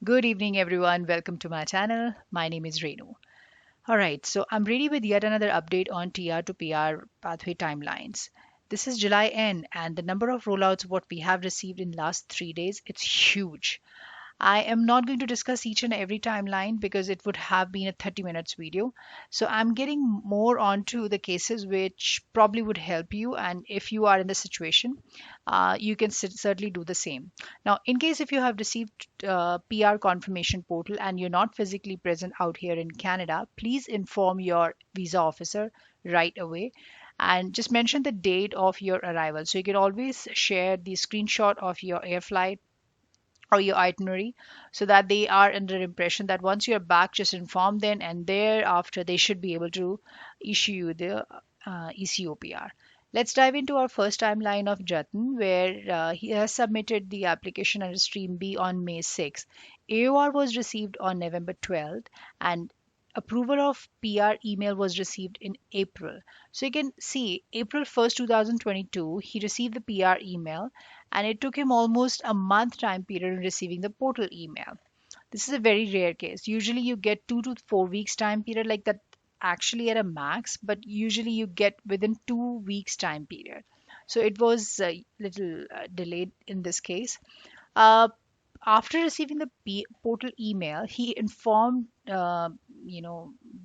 Good evening, everyone. Welcome to my channel. My name is Renu. All right, so I'm ready with yet another update on TR to PR pathway timelines. This is July end, and the number of rollouts what we have received in last 3 days, it's huge. I am not going to discuss each and every timeline because it would have been a 30 minutes video. So I'm getting more onto the cases which probably would help you. And if you are in the situation, you can certainly do the same. Now, in case if you have received PR confirmation portal and you're not physically present out here in Canada, please inform your visa officer right away and just mention the date of your arrival. So you can always share the screenshot of your air flight or your itinerary so that they are under impression that once you're back, just inform them, and thereafter they should be able to issue you the ECOPR. Let's dive into our first timeline of Jatin, where he has submitted the application under Stream B on May 6th. AOR was received on November 12th, and approval of PR email was received in April. So you can see April 1st, 2022, he received the PR email, and it took him almost a month time period in receiving the portal email. This is a very rare case. Usually you get 2 to 4 weeks time period like that, actually at a max, but usually you get within 2 weeks time period. So it was a little delayed in this case. Uh, After receiving the portal email, he informed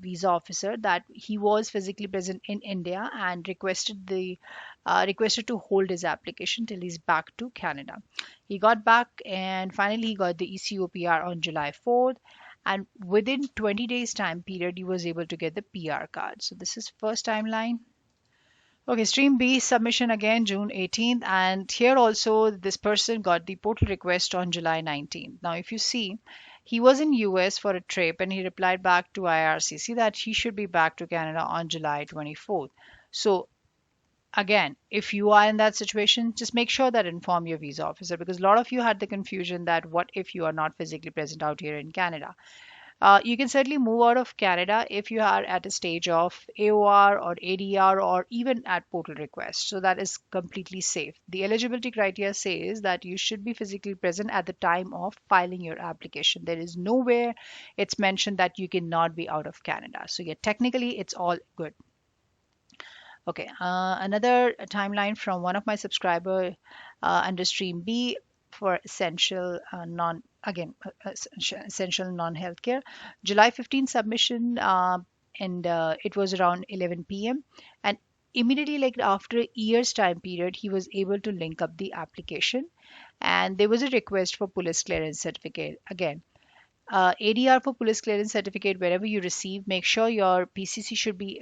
visa officer that he was physically present in India and requested to hold his application till he's back to Canada. He got back and finally he got the ECOPR on July 4th, and within 20 days time period he was able to get the PR card. So this is first timeline. Okay, Stream B submission again June 18th, and here also this person got the portal request on July 19th. Now, if you see, he was in US for a trip and he replied back to IRCC that he should be back to Canada on July 24th. So again, if you are in that situation, just make sure that inform your visa officer, because a lot of you had the confusion that what if you are not physically present out here in Canada. You can certainly move out of Canada if you are at a stage of AOR or ADR or even at portal request. So that is completely safe. The eligibility criteria says that you should be physically present at the time of filing your application. There is nowhere it's mentioned that you cannot be out of Canada. So yeah, technically it's all good. Okay, another timeline from one of my subscriber under Stream B for essential non again essential non-healthcare. July 15 submission, and it was around 11 p.m. and immediately like after a year's time period he was able to link up the application, and there was a request for police clearance certificate again. ADR for police clearance certificate, wherever you receive, make sure your PCC should be,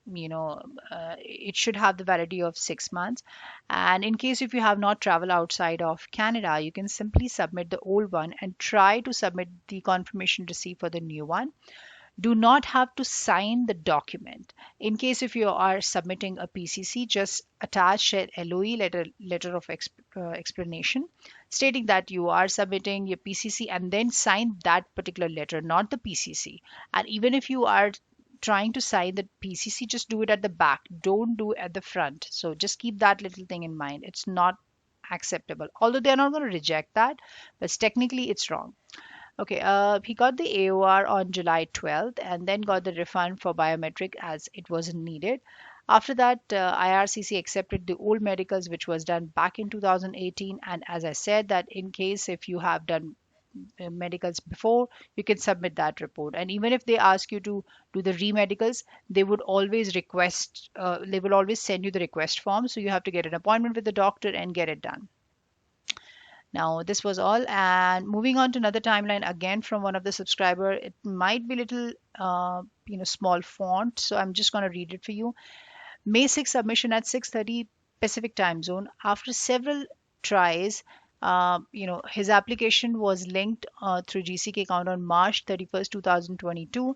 it should have the validity of 6 months. And in case if you have not traveled outside of Canada, you can simply submit the old one and try to submit the confirmation receipt for the new one. Do not have to sign the document. In case if you are submitting a PCC, just attach an LOE, letter of explanation, stating that you are submitting your PCC, and then sign that particular letter, not the PCC. And even if you are trying to sign the PCC, just do it at the back. Don't do it at the front. So just keep that little thing in mind. It's not acceptable. Although they're not going to reject that, but technically it's wrong. Okay, he got the AOR on July 12th and then got the refund for biometric as it wasn't needed. After that, IRCC accepted the old medicals, which was done back in 2018. And as I said, that in case if you have done medicals before, you can submit that report. And even if they ask you to do the re-medicals, they would always they will always send you the request form. So you have to get an appointment with the doctor and get it done. Now, this was all, and moving on to another timeline again from one of the subscriber. It might be little, small font, so I'm just going to read it for you. May 6 submission at 6:30 Pacific time zone. After several tries, his application was linked through GCK account on March 31st, 2022,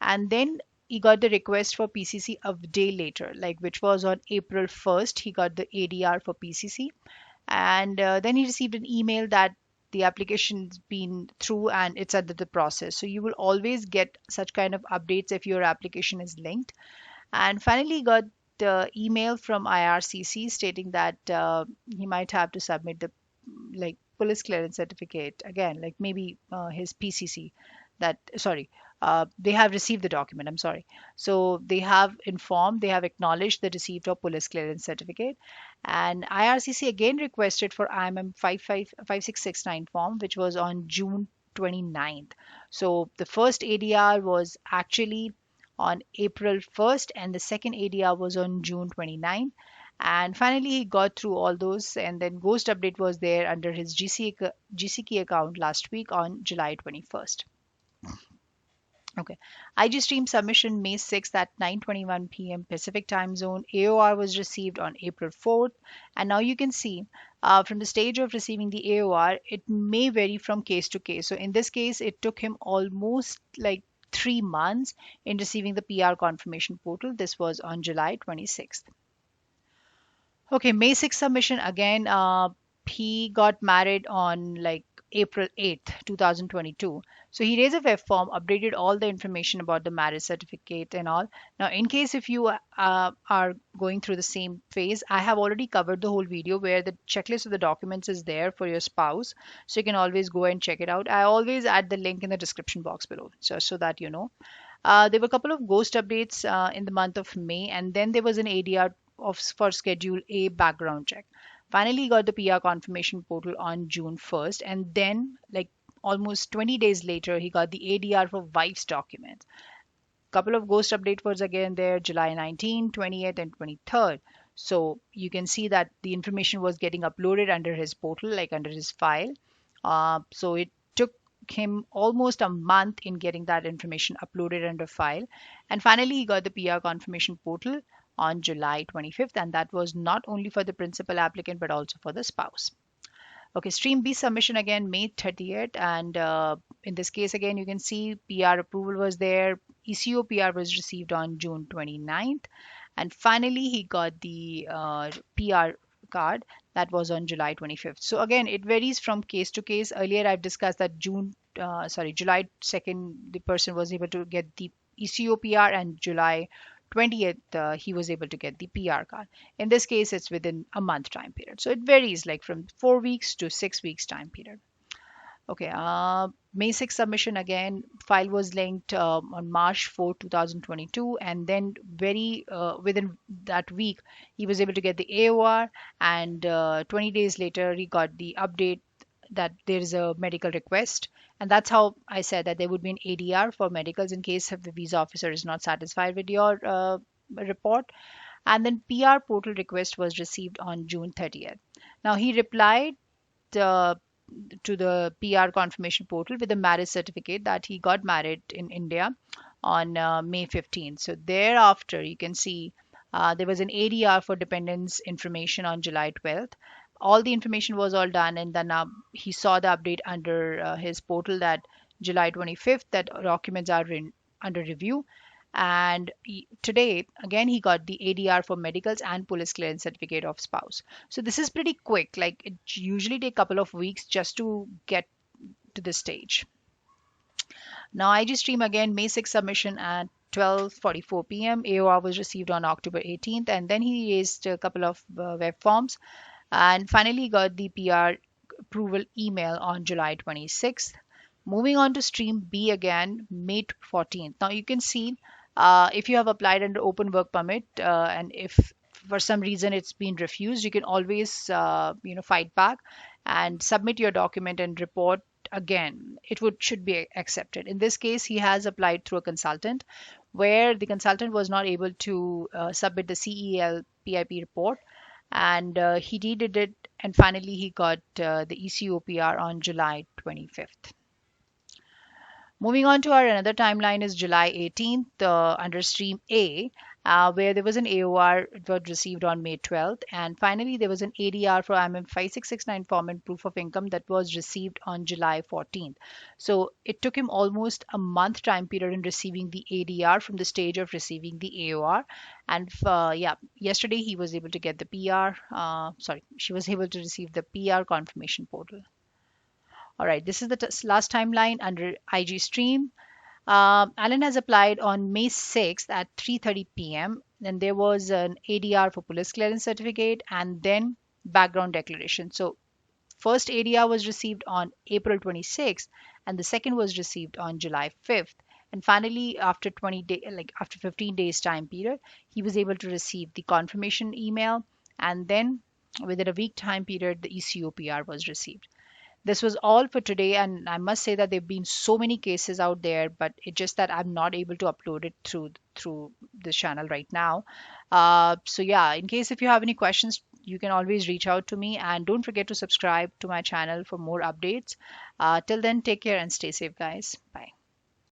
and then he got the request for PCC a day later, like which was on April 1st. He got the ADR for PCC, and then he received an email that the application's been through and it's under the process. So you will always get such kind of updates if your application is linked. And finally got the email from IRCC stating that he might have to submit the like police clearance certificate again, like maybe his PCC. That sorry, they have received the document. I'm sorry. So they have informed, they have acknowledged the receipt of police clearance certificate, and IRCC again requested for IMM 5669 form, which was on June 29th. So the first ADR was actually on April 1st, and the second ADR was on June 29th. And finally, he got through all those, and then Ghost Update was there under his GCK account last week on July 21st. Okay. IG stream submission May 6th at 9:21 p.m. Pacific time zone. AOR was received on April 4th. And now you can see from the stage of receiving the AOR, it may vary from case to case. So in this case, it took him almost like 3 months in receiving the PR confirmation portal. This was on July 26th. Okay, May 6th submission again. He got married on like April 8th, 2022. So he raised a web form, updated all the information about the marriage certificate and all. Now, in case if you are going through the same phase, I have already covered the whole video where the checklist of the documents is there for your spouse. So you can always go and check it out. I always add the link in the description box below, so that you know. There were a couple of ghost updates in the month of May, and then there was an ADR for Schedule A background check. Finally, got the PR confirmation portal on June 1st, and then, like almost 20 days later, he got the ADR for wife's documents. Couple of ghost update was again there July 19, 28th, and 23rd. So you can see that the information was getting uploaded under his portal, like under his file. So it took him almost a month in getting that information uploaded under file. And finally, he got the PR confirmation portal on July 25th, and that was not only for the principal applicant but also for the spouse. Okay, stream B submission again May 30th, and in this case again you can see PR approval was there. ECO PR was received on June 29th, and finally he got the PR card that was on July 25th. So again, it varies from case to case. Earlier I've discussed that July 2nd the person was able to get the ECO PR, and July 20th he was able to get the PR card. In this case, it's within a month time period. So it varies like from 4 weeks to 6 weeks time period. Okay, May 6 submission again, file was linked on March 4, 2022, and then very within that week, he was able to get the AOR, and 20 days later, he got the update that there is a medical request. And that's how I said that there would be an ADR for medicals in case if the visa officer is not satisfied with your report. And then PR portal request was received on June 30th. Now he replied uh, to the PR confirmation portal with a marriage certificate that he got married in India on May 15th. So thereafter, you can see there was an ADR for dependents information on July 12th. All the information was all done, and then he saw the update under his portal that July 25th that documents are under review. And today again he got the ADR for medicals and police clearance certificate of spouse. So this is pretty quick, like it usually take a couple of weeks just to get to this stage. Now IG stream again May 6 submission at 12:44 p.m. AOR was received on October 18th, and then he raised a couple of web forms, and finally got the PR approval email on July 26th. Moving on to stream B again, May 14th. Now you can see if you have applied under open work permit, and if for some reason it's been refused, you can always fight back and submit your document and report again. It would should be accepted. In this case, he has applied through a consultant, where the consultant was not able to submit the CEL PIP report, and he did it, and finally he got the ECOPR on July 25th. Moving on to our another timeline is July 18th under stream A, where there was an AOR it was received on May 12th, and finally there was an ADR for IMM 5669 form and proof of income that was received on July 14th. So it took him almost a month time period in receiving the ADR from the stage of receiving the AOR, and yesterday he was able to get the PR. She was able to receive the PR confirmation portal. All right, this is the last timeline under IG stream. Alan has applied on May 6th at 3:30 p.m. Then there was an ADR for police clearance certificate and then background declaration. So first ADR was received on April 26th, and the second was received on July 5th. And finally, after after 15 days time period, he was able to receive the confirmation email, and then within a week time period, the ECOPR was received. This was all for today, and I must say that there have been so many cases out there, but it's just that I'm not able to upload it through this channel right now. So yeah, in case if you have any questions, you can always reach out to me, and don't forget to subscribe to my channel for more updates. Till then, take care and stay safe, guys. Bye.